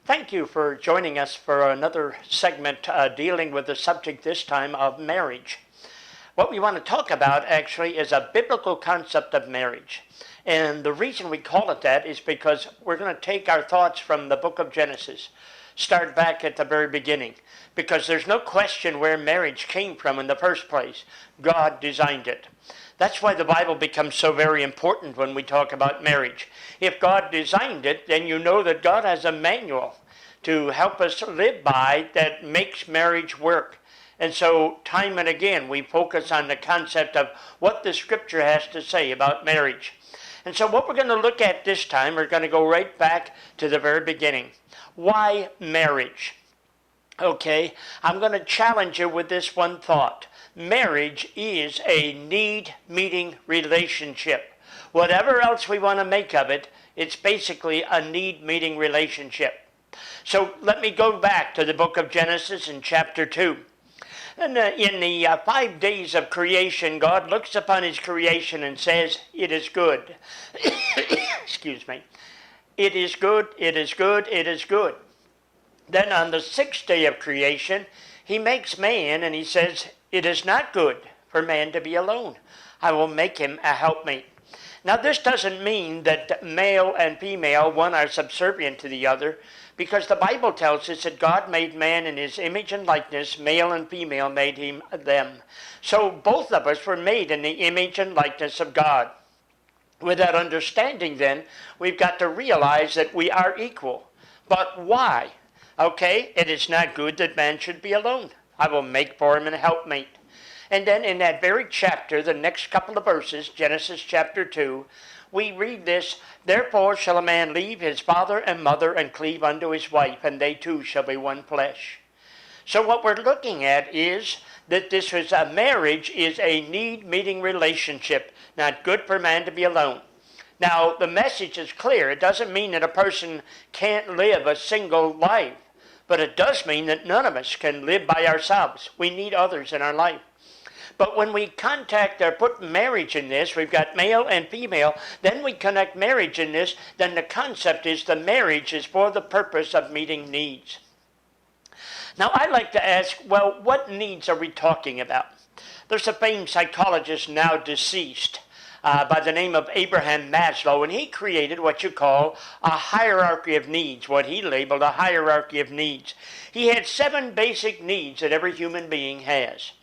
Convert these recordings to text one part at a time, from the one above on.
Thank you for joining us for another segment dealing with the subject this time of marriage. What we want to talk about actually is a biblical concept of marriage. And the reason we call it that is because we're going to take our thoughts from the book of Genesis, start back at the very beginning, because there's no question where marriage came from in the first place. God designed it. That's why the Bible becomes so very important when we talk about marriage. If God designed it, then you know that God has a manual to help us live by that makes marriage work. And so time and again we focus on the concept of what the Scripture has to say about marriage. And so what we're going to look at this time, we're going to go right back to the very beginning. Why marriage? Okay, I'm going to challenge you with this one thought. Marriage is a need-meeting relationship. Whatever else we want to make of it, it's basically a need-meeting relationship. So let me go back to the book of Genesis in chapter 2. And in the 5 days of creation, God looks upon his creation and says, "It is good." Excuse me. It is good, it is good, it is good. Then on the 6th day of creation, he makes man and he says, "It is not good for man to be alone. I will make him a helpmate." Now this doesn't mean that male and female, one are subservient to the other, because the Bible tells us that God made man in his image and likeness, male and female made him them. So both of us were made in the image and likeness of God. With that understanding then, we've got to realize that we are equal. But why? Okay, it is not good that man should be alone. I will make for him a helpmate. And then in that very chapter, the next couple of verses, Genesis chapter 2, we read this, "Therefore shall a man leave his father and mother and cleave unto his wife, and they two shall be one flesh." So what we're looking at is that this is a marriage is a need-meeting relationship, not good for man to be alone. Now, the message is clear. It doesn't mean that a person can't live a single life, but it does mean that none of us can live by ourselves. We need others in our life. But when we contact or put marriage in this, we've got male and female, then we connect marriage in this, then the concept is the marriage is for the purpose of meeting needs. Now, I'd like to ask, well, what needs are we talking about? There's a famed psychologist now deceased by the name of Abraham Maslow, and he created what you call a hierarchy of needs, what he labeled a hierarchy of needs. He had 7 basic needs that every human being has.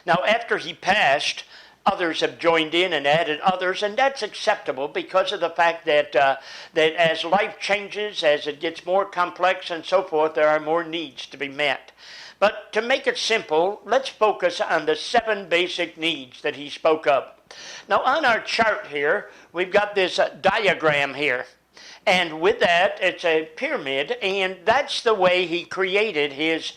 Now, after he passed, others have joined in and added others, and that's acceptable because of the fact that that as life changes, as it gets more complex and so forth, there are more needs to be met. But to make it simple, let's focus on the 7 basic needs that he spoke of. Now, on our chart here, we've got this diagram here. And with that, it's a pyramid, and that's the way he created his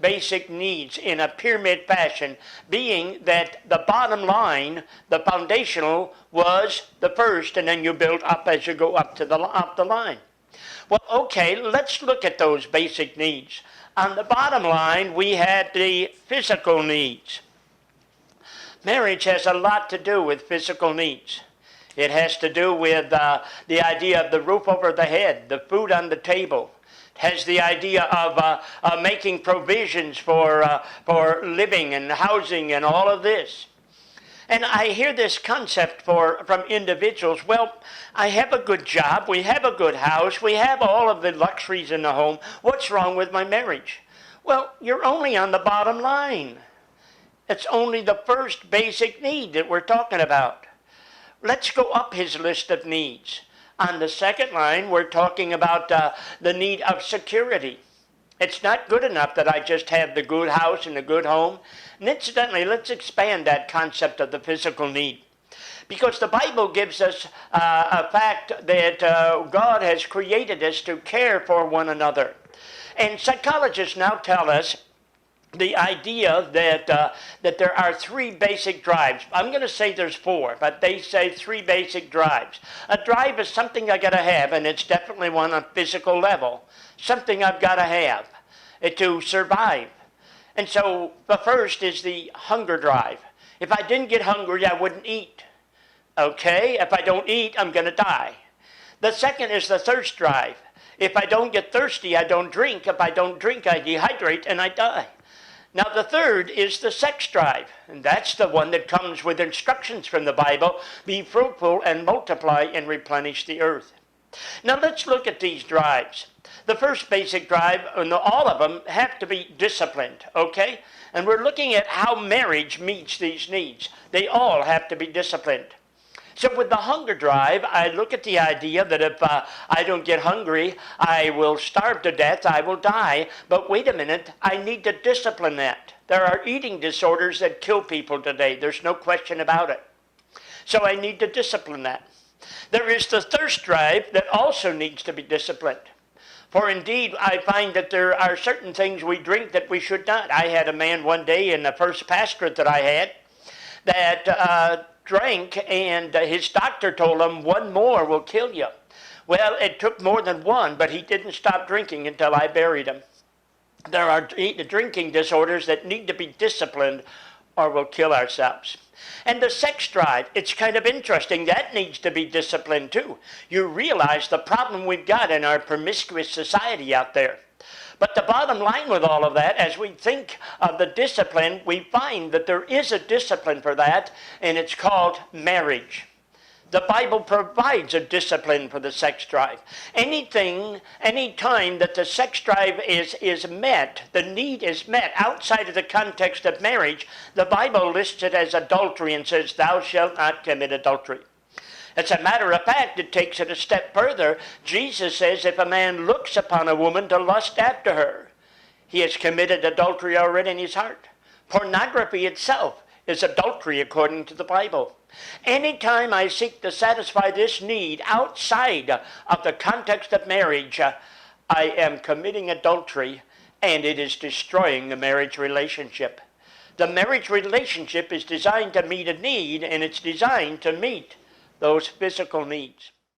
basic needs in a pyramid fashion, being that the bottom line, the foundational, was the first, and then you build up as you go up the line. Well, okay, let's look at those basic needs. On the bottom line, we had the physical needs. Marriage has a lot to do with physical needs. It has to do with the idea of the roof over the head, the food on the table. Has the idea of making provisions for living and housing and all of this. And I hear this concept from individuals, well, I have a good job, we have a good house, we have all of the luxuries in the home, what's wrong with my marriage? Well, you're only on the bottom line. It's only the first basic need that we're talking about. Let's go up his list of needs. On the second line, we're talking about the need of security. It's not good enough that I just have the good house and the good home. And incidentally, let's expand that concept of the physical need. Because the Bible gives us a fact that God has created us to care for one another. And psychologists now tell us the idea that there are 3 basic drives. I'm going to say there's 4, but they say 3 basic drives. A drive is something I got to have, and it's definitely one on a physical level. Something I've got to have to survive. And so the first is the hunger drive. If I didn't get hungry, I wouldn't eat. Okay? If I don't eat, I'm going to die. The second is the thirst drive. If I don't get thirsty, I don't drink. If I don't drink, I dehydrate and I die. Now the third is the sex drive, and that's the one that comes with instructions from the Bible: be fruitful and multiply and replenish the earth. Now let's look at these drives. The first basic drive, and all of them have to be disciplined, okay? And we're looking at how marriage meets these needs. They all have to be disciplined. So with the hunger drive, I look at the idea that if I don't get hungry, I will starve to death, I will die. But wait a minute, I need to discipline that. There are eating disorders that kill people today. There's no question about it. So I need to discipline that. There is the thirst drive that also needs to be disciplined. For indeed, I find that there are certain things we drink that we should not. I had a man one day in the first pastorate that I had that drank, and his doctor told him, one more will kill you. Well, it took more than one, but he didn't stop drinking until I buried him. There are drinking disorders that need to be disciplined or we'll kill ourselves. And the sex drive, it's kind of interesting. That needs to be disciplined too. You realize the problem we've got in our promiscuous society out there. But the bottom line with all of that, as we think of the discipline, we find that there is a discipline for that, and it's called marriage. The Bible provides a discipline for the sex drive. Any time that the sex drive is met, the need is met outside of the context of marriage, the Bible lists it as adultery and says, thou shalt not commit adultery. As a matter of fact, it takes it a step further. Jesus says if a man looks upon a woman to lust after her, he has committed adultery already in his heart. Pornography itself is adultery according to the Bible. Anytime I seek to satisfy this need outside of the context of marriage, I am committing adultery, and it is destroying the marriage relationship. The marriage relationship is designed to meet a need, and it's designed to meet those physical needs.